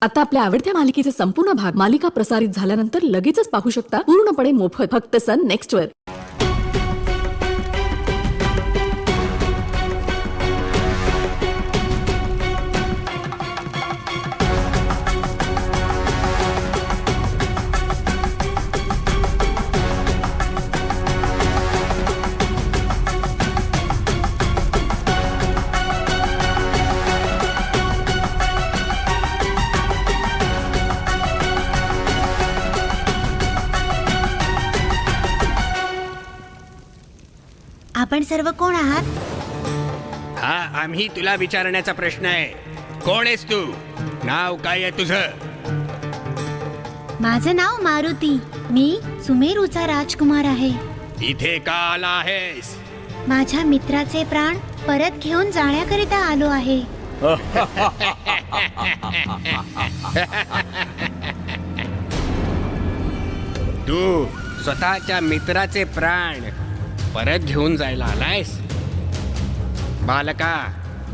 आता आपल्या आवडत्या मालिकेचे संपूर्ण भाग मालिका प्रसारित झाल्यानंतर लगेचच पाहू शकता पूर्णपणे मोफत फक्त सन नेक्स्ट वर. आपण सर्व कोण आहात? हा आम्ही तुला विचारण्याचा प्रश्न आहे. कोण आहेस तू? नाव काय आहे तुझं? माझं नाव मारुती. मी सुमेरूचा राजकुमार आहे. इथे का आला आहेस? माझ्या मित्राचे प्राण परत घेऊन जाण्याकरिता आलो आहे. तू स्वतःच्या मित्राचे प्राण परत घेऊन जायला आलायस? बालका,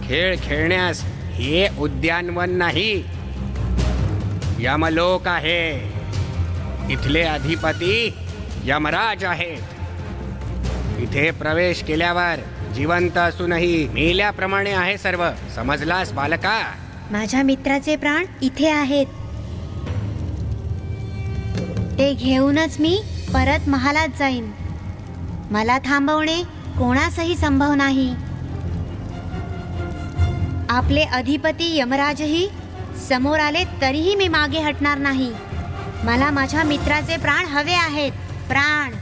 खेळ खेळण्यास हे उद्यानवन नाही, यमलोक आहे. इथले अधिपती यमराज आहेत. इथे प्रवेश केल्यावर जिवंत असूनही मेल्याप्रमाणे आहे सर्व. समजलास बालका? माझ्या मित्राचे प्राण इथे आहेत. ते घेऊनच मी परत महालात जाईन. मला थांबवणे कोणासही संभव नाही. आपले अधिपती यमराजही समोर आले तरीही मी मागे हटणार नाही. मला माझ्या मित्राचे प्राण हवे आहेत. प्राण.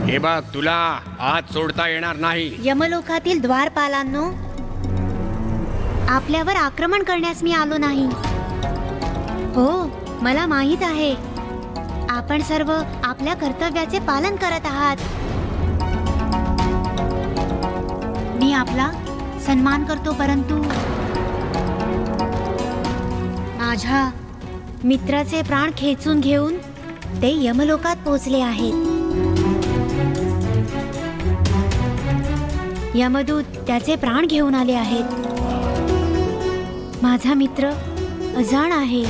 हे बघ, तुला आत सोडता येणार नाही. यमलोकातील द्वारपालांनो, आपल्यावर आक्रमण करण्यास मी आलो नाही. हो, मला माहित आहे आपण सर्व आपल्या कर्तव्याचे पालन करत आहात. मी आपला सन्मान करतो, परंतु माझ्या मित्राचे प्राण खेचून घेऊन ते यमलोकात पोहोचले आहेत. यमदूत त्याचे प्राण घेऊन आले आहेत. माझा मित्र अजाण आहे,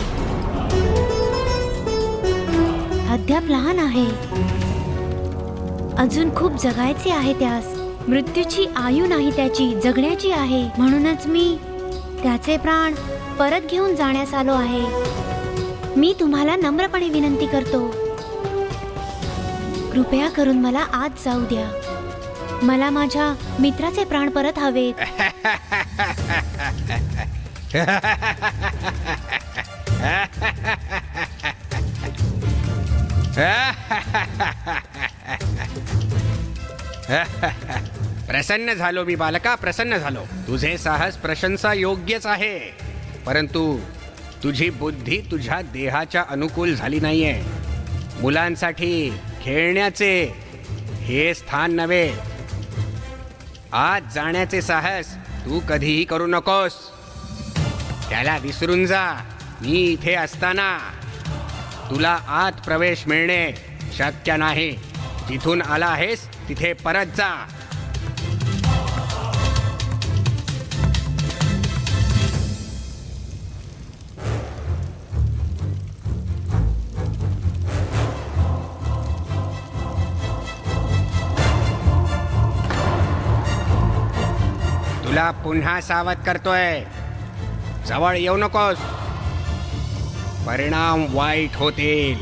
अद्याप लहान आहे. अजून खूप जगायचे आहे त्यास. मृत्यूची आयु नाही त्याची, जगण्याची आहे. म्हणूनच मी त्याचे प्राण परत घेऊन जाण्यास आलो आहे. मी तुम्हाला नम्रपणे विनंती करतो, कृपया करून मला आत जाऊ द्या. मला माझ्या मित्राचे प्राण परत हवेत. प्रसन्न झालो मी बालका, प्रसन्न झालो. तुझे साहस प्रशंसा योग्यच आहे, परंतु तुझी बुद्धी तुझ्या देहाच्या अनुकूल झाली नाहीये. मुलांसाठी खेळण्याचे हे स्थान नव्हे. आत जाण्याचे साहस तू कधीही करू नकोस. त्याला विसरून जा. मी इथे असताना तुला आत प्रवेश मिळणे शक्य नाही. जिथून आला आहेस तिथे परत जा. तुला पुन्हा सावध करतोय, जवळ येऊ नकोस. परिणाम वाईट होतील.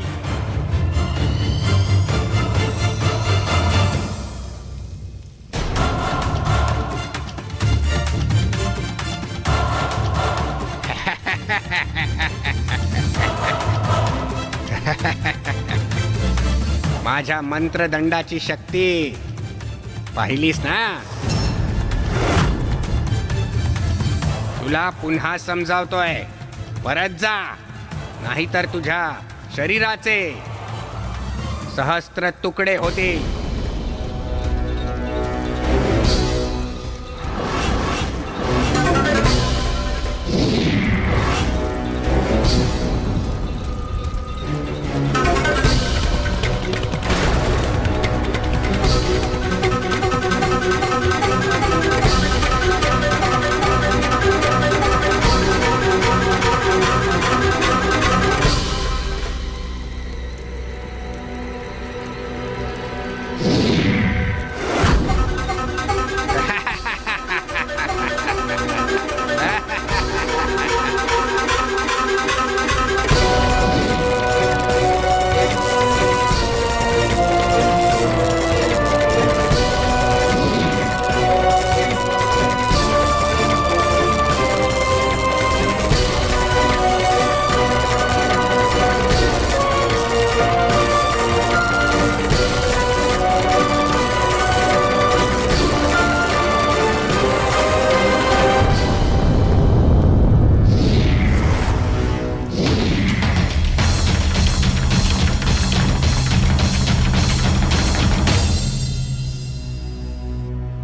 माझ्या मंत्रदंडाची शक्ती पाहिलीस ना? तुला पुन्हा समजावतोय, परत जा, नाहीतर तुझ्या शरीराचे सहस्त्र तुकडे होतील.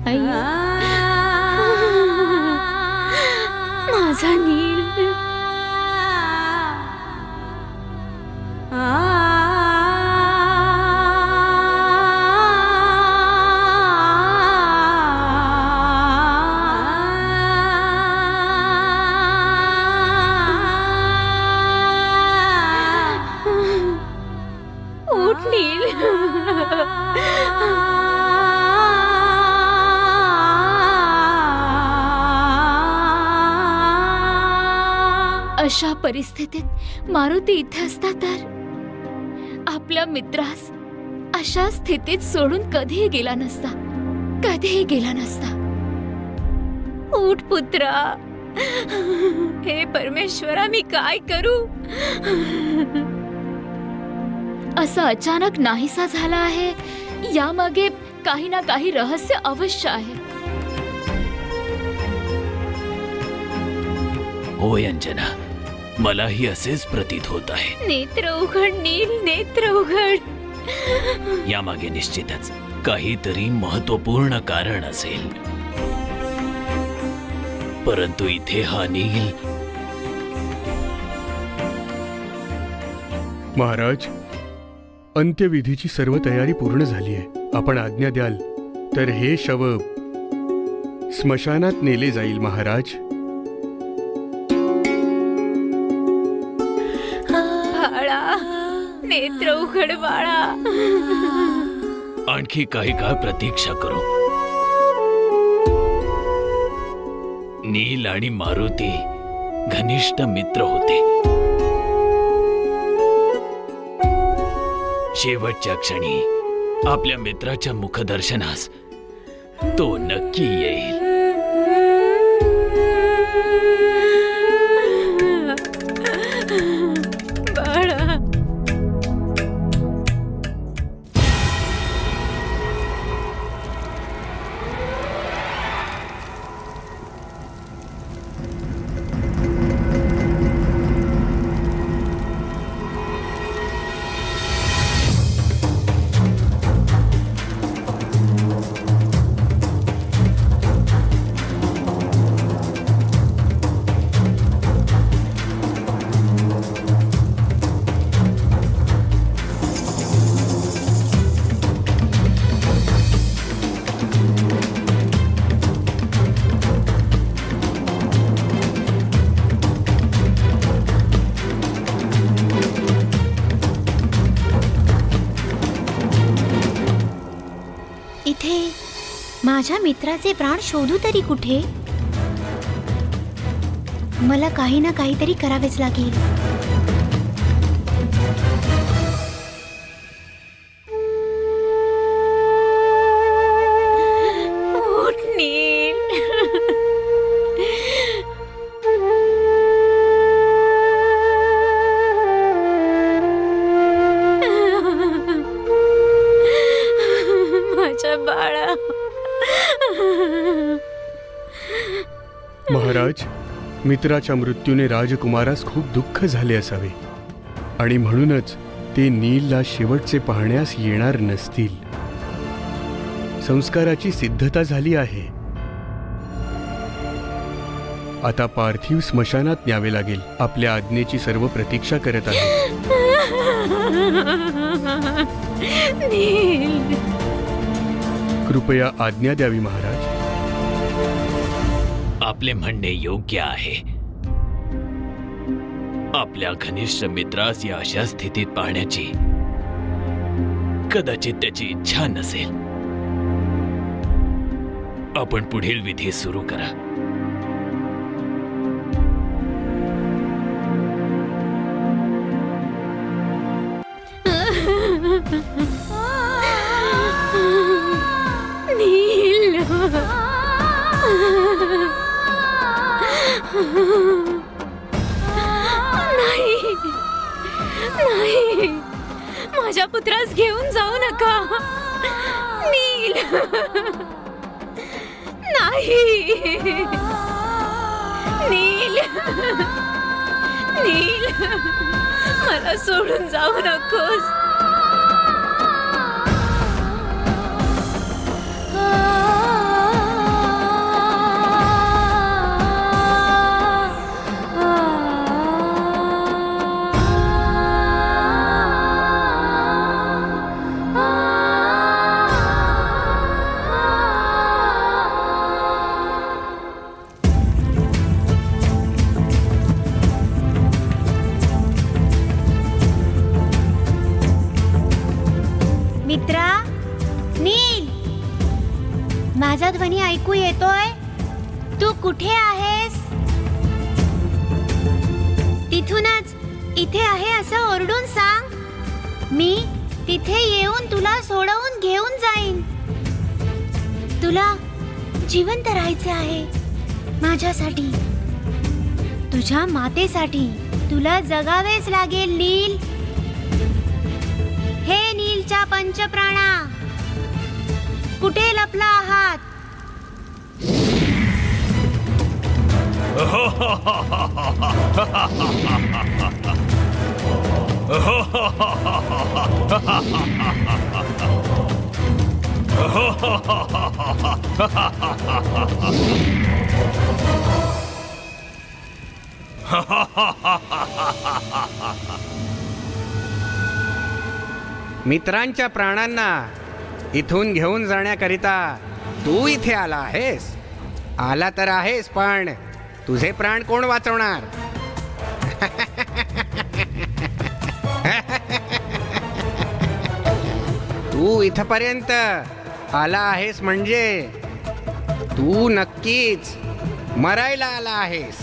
आई माझा नील. उठ नील. अशा परिस्थितीत मारुती इथे असता तर आपल्या मित्रास अशा स्थितीत सोडून कधीही गेला नसता. कधीही गेला नसता. उठ पुत्रा. हे परमेश्वरा, मी काय करू. असं अचानक नाहीसा झाला आहे, यामागे काही ना काही रहस्य अवश्य आहे. होय अंजना, मलाही असेच प्रतीत होत आहे. नेत्र उघड नील, नेत्र उघड. यामागे निश्चितच काहीतरी महत्वपूर्ण कारण असेल. परंतु इथे हा नील. महाराज, अंत्यविधीची सर्व तयारी पूर्ण झाली आहे. आपण आज्ञा द्याल तर हे शव स्मशानात नेले जाईल महाराज. बाळा, नेत्र उघड बाळा. आणखी काही काळ प्रतीक्षा करू. नील आणि मारुती घनिष्ठ मित्र होते. शेवटच्या क्षणी आपल्या मित्राच्या मुखदर्शनास तो नक्की येईल. बाळा. इथे माझ्या मित्राचे प्राण शोधू तरी कुठे. मला काही ना काहीतरी करावेच लागेल. उठ नील. माझ्या बाळा. महाराज, मित्राच्या मृत्यूने राजकुमारास खूप दुःख झाले असावे आणि म्हणूनच ते नीलला शेवटचे पाहण्यास येणार नसतील. संस्काराची सिद्धता झाली आहे. आता पार्थिव स्मशानात न्यावे लागेल. आपल्या आज्ञेची सर्व प्रतीक्षा करत आहे. नील. कृपया आज्ञा द्यावी महाराज. आपले म्हणणे योग्य आहे. आपल्या घनिष्ठ मित्रास या अशा स्थितीत पाहण्याची कदाचित त्याची इच्छा नसेल. आपण पुढील विधी सुरू करा. नील. नाही, नाही, माझ्या पुत्रास घेऊन जाऊ नका. नील. नाही. नील. नील, मला सोडून जाऊ नकोस. माझा ध्वनी ऐकू येतोय? तू कुठे आहेस? तिथूनच इथे आहे असं ओरडून सांग. मी तिथे येऊन तुला सोडवून घेऊन जाईन. तुला जिवंत राहायचे आहे माझ्यासाठी, तुझ्या मातेसाठी. तुला जगावेच लागेल नील. हे नीलच्या पंचप्राणा, कुठे लपला आहात? मित्रांच्या प्राणांना इथून घेऊन जाण्याकरिता तू इथे आला आहेस. आला तर आहेस, पण तुझे प्राण कोण वाचवणार? तू इथपर्यंत आला आहेस म्हणजे तू नक्कीच मरायला आला आहेस.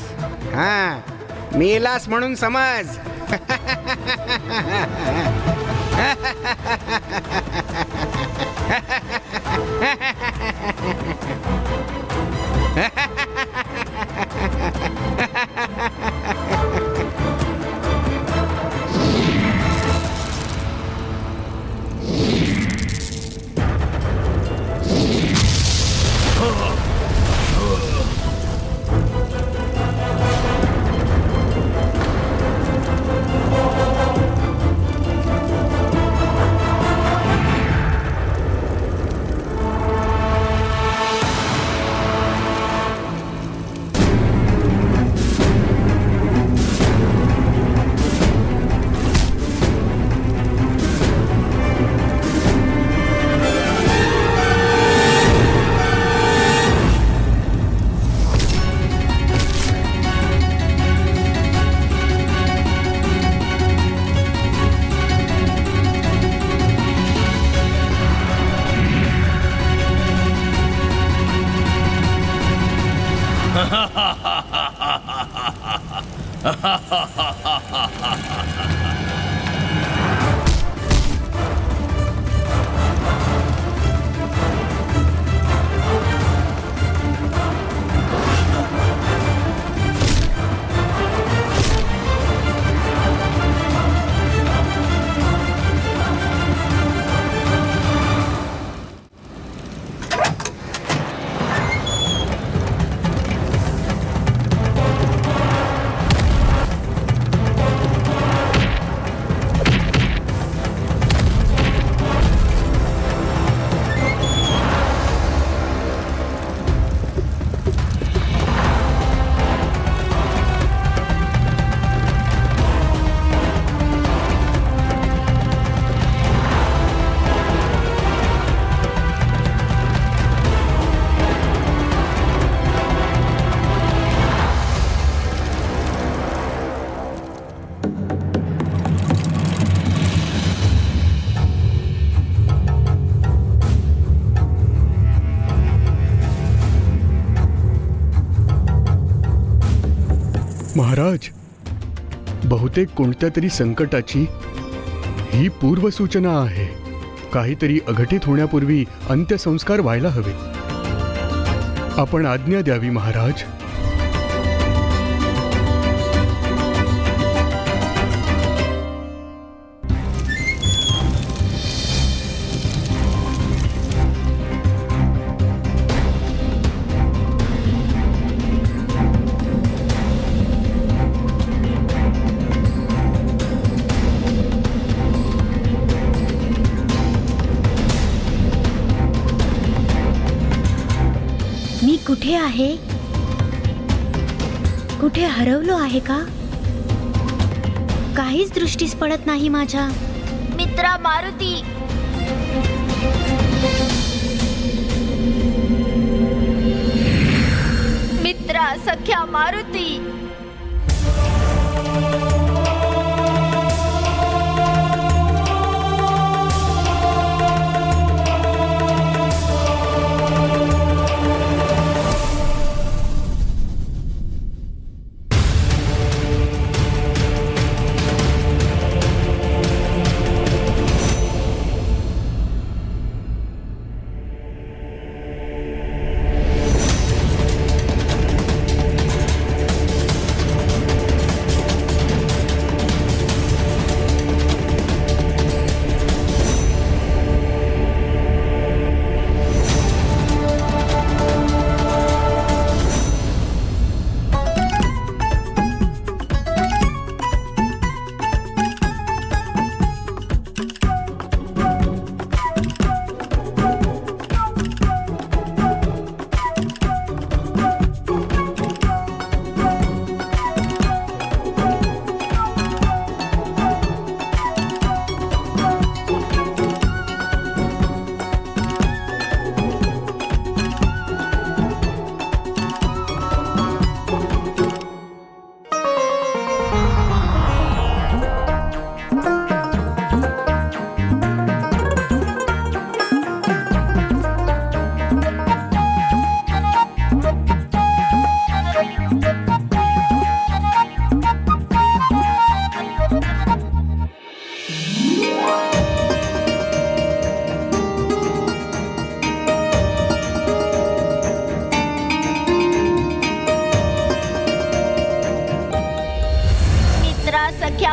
हा, मेलास म्हणून समज. महाराज, बहुतेक कोणत्या तरी संकटाची ही पूर्वसूचना आहे. काहीतरी अघटित होण्यापूर्वी अंत्यसंस्कार व्हायला हवे. आपण आज्ञा द्यावी महाराज. मी कुठे आहे? कुठे हरवलो आहे का? काहीच दृष्टीस पडत नाही माझ्या. मित्रा मारुती, मित्रा सख्या मारुती.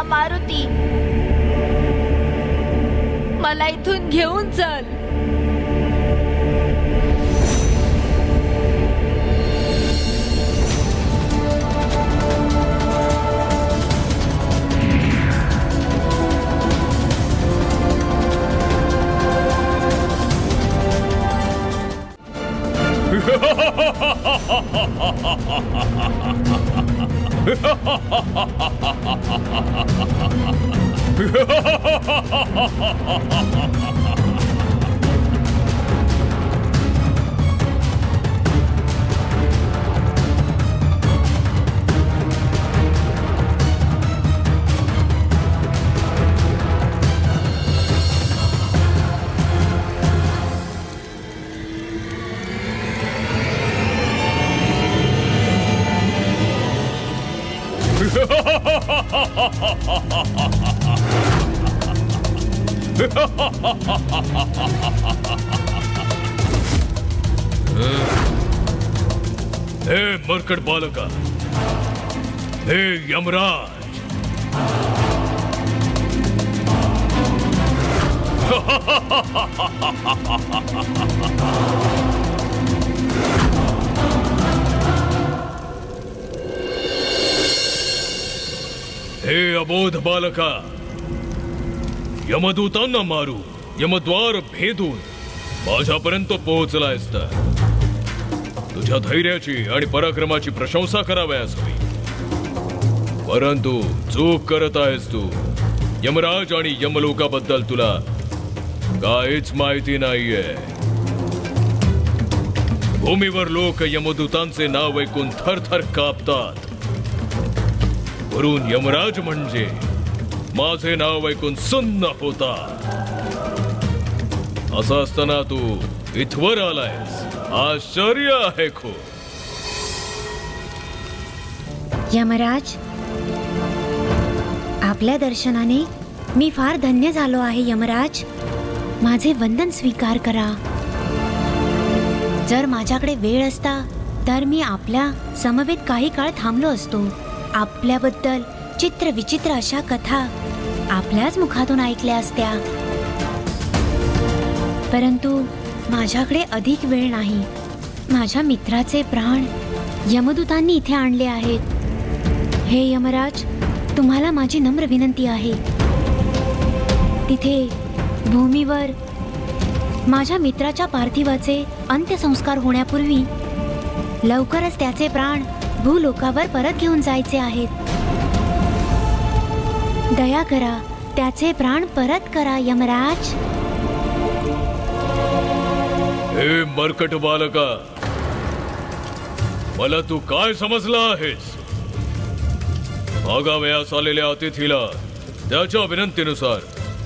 मारुती, मला इथून घेऊन चल. हे मरकट बालका, हे यमराज, हे अबोध बालका, यमदूतांना मारू, यमद्वार भेदून माझ्यापर्यंत पोहोचलायस तर तुझ्या धैर्याची आणि पराक्रमाची प्रशंसा करावयास हवी. परंतु चूक करत आहेस तू. यमराज आणि यमलोकाबद्दल तुला काहीच माहिती नाहीये. भूमीवर लोक यमदूतांचे नाव ऐकून थरथर कापतात. वरून यमराज म्हणजे माझे नाव ऐकून सुन्न होतात. असं असताना तू इथवर आलायस, आश्चर्य आहे खूप. यमराज, आपल्या दर्शनाने मी फार धन्य झालो आहे. यमराज, माझे वंदन स्वीकार करा. जर माझ्याकडे वेळ असता तर मी आपल्या समवेत काही काळ थांबलो असतो. आपल्याबद्दल चित्र विचित्र अशा कथा आपल्याच मुखातून ऐकल्या असत्या. परंतु माझ्याकडे अधिक वेळ नाही. माझ्या मित्राचे प्राण यमदूतांनी इथे आणले आहेत. हे यमराज, तुम्हाला माझी नम्र विनंती आहे. तिथे भूमीवर माझ्या मित्राच्या पार्थिवाचे अंत्यसंस्कार होण्यापूर्वी लवकरच त्याचे प्राण भूलोकावर परत घेऊन जायचे आहेत. दया करा, त्याचे प्राण परत करा यमराज. हे मरकट बालका, मला तू काय समजला आहेस? मागावयास आलेल्या अतिथीला त्याच्या विनंतीनुसार,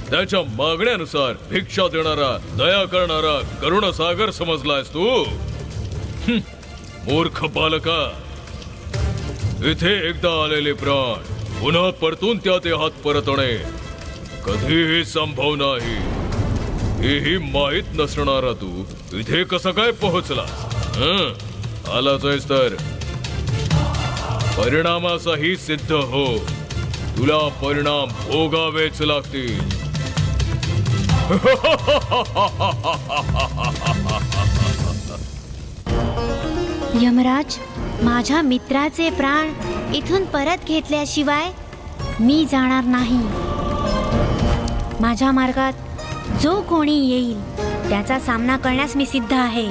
त्याच्या मागण्यानुसार भिक्षा देणारा, दया करणारा करुणसागर समजलायस तू? मूर्ख बालका, इथे एकदा आलेले प्राण पुन्हा परतून त्या देहात परतणे कधीही संभव नाही. हेही माहीत नसणारा तू इथे कसं काय पोहोचला? आलाच आहेस तर परिणामासही सिद्ध हो. तुला परिणाम भोगावेच लागतील. यमराज, माझ्या मित्राचे प्राण इथून परत घेतल्याशिवाय मी जाणार नाही. माझ्या मार्गात जो कोणी येईल त्याचा सामना करण्यास मी सिद्ध आहे.